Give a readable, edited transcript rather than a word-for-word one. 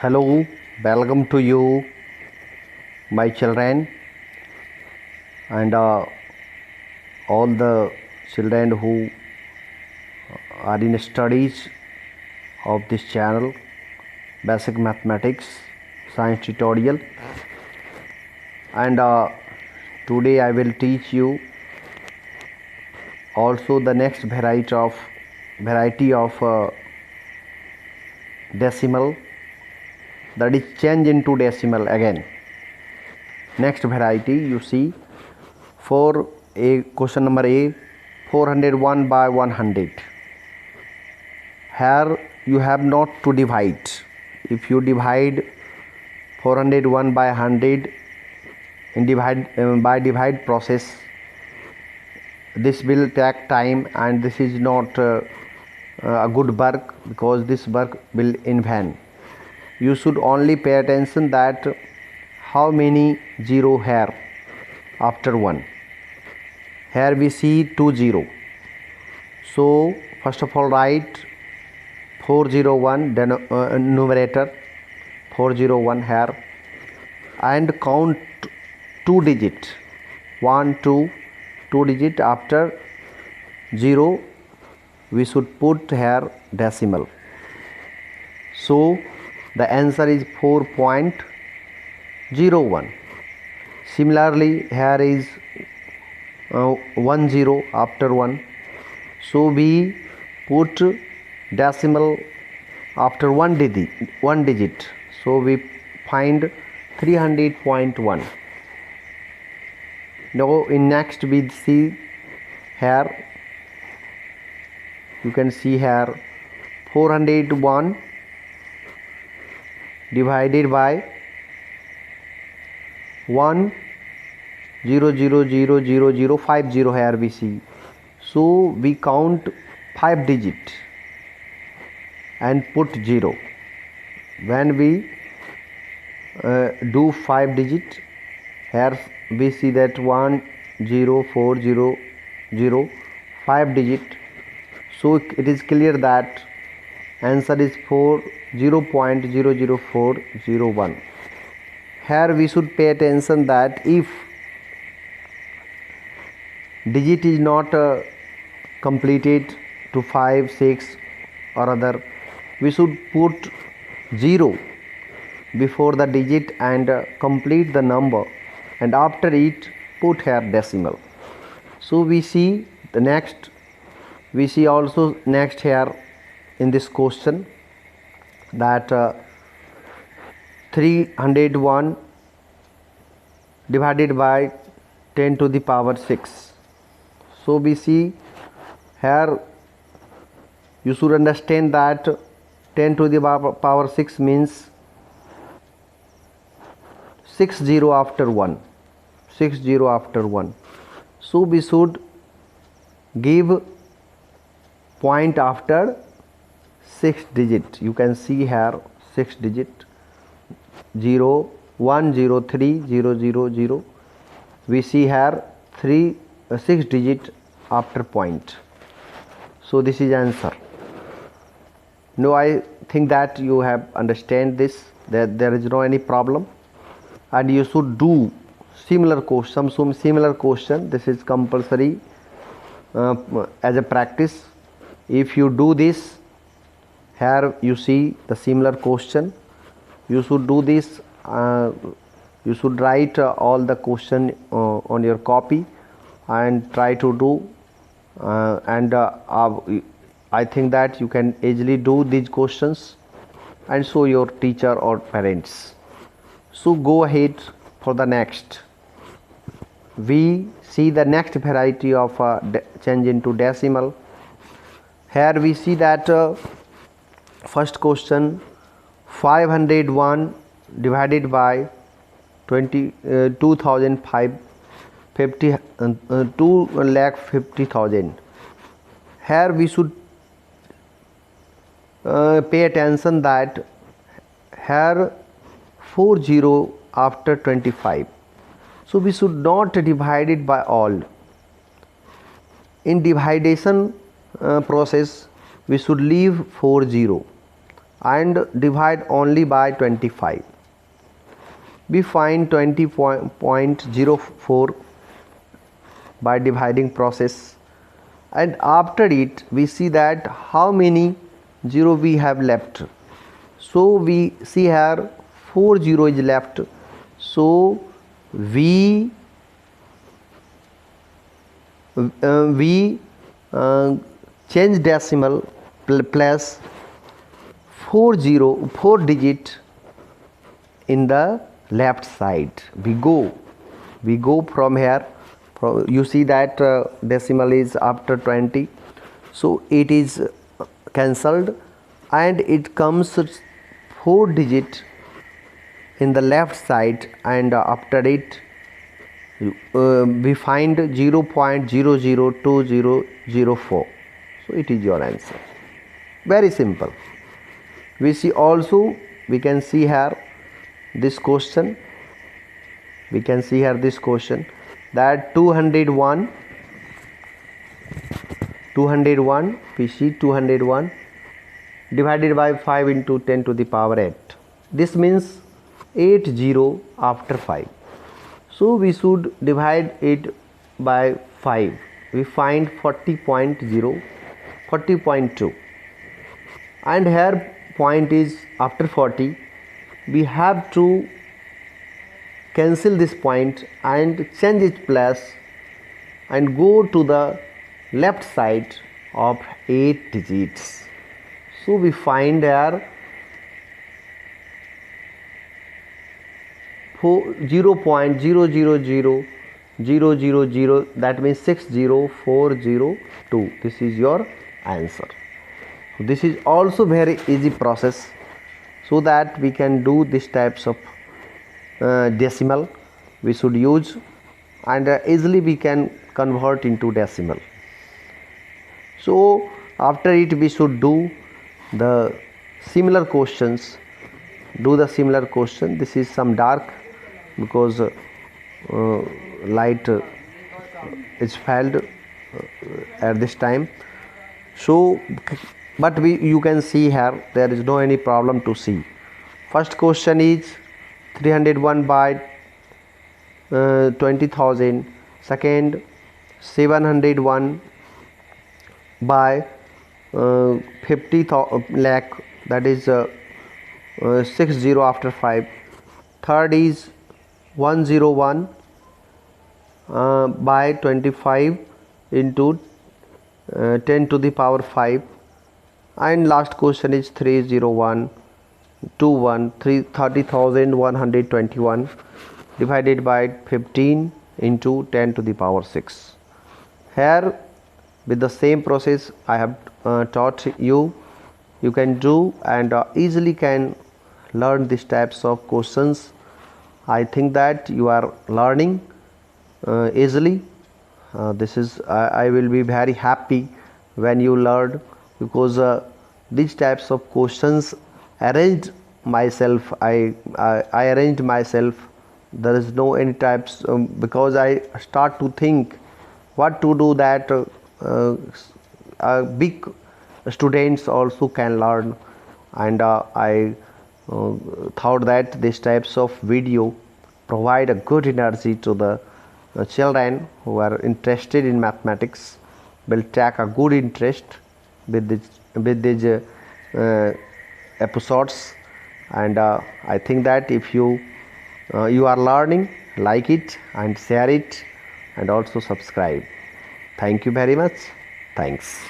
Hello, welcome to you, my children, and all the children who are in studies of this channel, Basic Mathematics Science Tutorial. And today I will teach you also the next variety of decimal, that is change into decimal again. Next variety, you see, for a question number A, 401 by 100. Here you have not to divide. If you divide 401 by 100 in divide process, this will take time, and this is not a good work, because this work will in vain. You should only pay attention that how many zero here after 1. Here we see 2 0. So first of all write 401 numerator 401 here, and count 2 digit 1 2 2 digit after 0. We should put here decimal. So the answer is 4.01. Similarly, here is 1 0 after 1. So we put decimal after one digit. So we find 300.1. Now in next we see here, you can see here 401 divided by 1 0 0 0 0 0 5 0 here we see. So we count 5 digit and put 0. When we do 5 digit, here we see that 1 0 4 0 0 5 digit. So it is clear that answer is 0.00401. Here we should pay attention that if digit is not completed to 5 6 or other, we should put 0 before the digit and complete the number, and after it put here decimal. So we see the next, we see also next here in this question that 301 divided by 10 to the power 6. So we see here, you should understand that 10 to the power 6 means 60 after 1. 60 after 1. So we should give point after 6 digit. You can see here 6 digit 0 1 0 3 0 0 0. We see here 6 digit after point. So this is answer. Now I think that you have understand this, that there is no any problem, and you should do similar question, some similar question. This is compulsory as a practice. If you do this, here you see the similar question. You should do this. You should write all the question on your copy and try to do. I think that you can easily do these questions and show your teacher or parents. So go ahead for the next. We see the next variety of change into decimal. Here we see that first question, 501 divided by 2,50,000. Here we should pay attention that here 40 after 25. So we should not divide it by all. In dividation process, we should leave 40 and divide only by 25. We find 20.04 by dividing process, and after it we see that how many 0 we have left. So we see here 4 0 is left, so we change decimal plus 4 digit in the left side. We go from here. You see that decimal is after 20, so it is cancelled, and it comes 4 digit in the left side, and after it we find 0.002004. So it is your answer. Very simple. We see also, we can see here this question. We can see here this question, that 201, we see 201 divided by 5 into 10 to the power 8. This means 80 after 5. So we should divide it by 5. We find 40.0, 40.2, and here point is after 40. We have to cancel this point and change its place and go to the left side of 8 digits. So we find here 0.000000, that means 60402. This is your answer. This is also very easy process, so that we can do these types of decimal we should use, and easily we can convert into decimal. So after it we should do the similar questions. This is some dark because light is failed at this time. So but you can see here there is no any problem to see. First question is 301 by 20,000. Second, 701 by 50 lakh, that is 60 after 5. Third is 101 by 25 into 10 to the power 5. And last question is 301 30,121 divided by 15 into 10 to the power 6. Here with the same process I have taught you, you can do and easily can learn these types of questions. I think that you are learning easily. This is I will be very happy when you learn, because these types of questions arranged myself. I arranged myself. There is no any types because I start to think what to do that big students also can learn, and I thought that these types of video provide a good energy to the children who are interested in mathematics, will take a good interest with these episodes. And I think that if you are learning, like it and share it and also subscribe. Thank you very much. Thanks.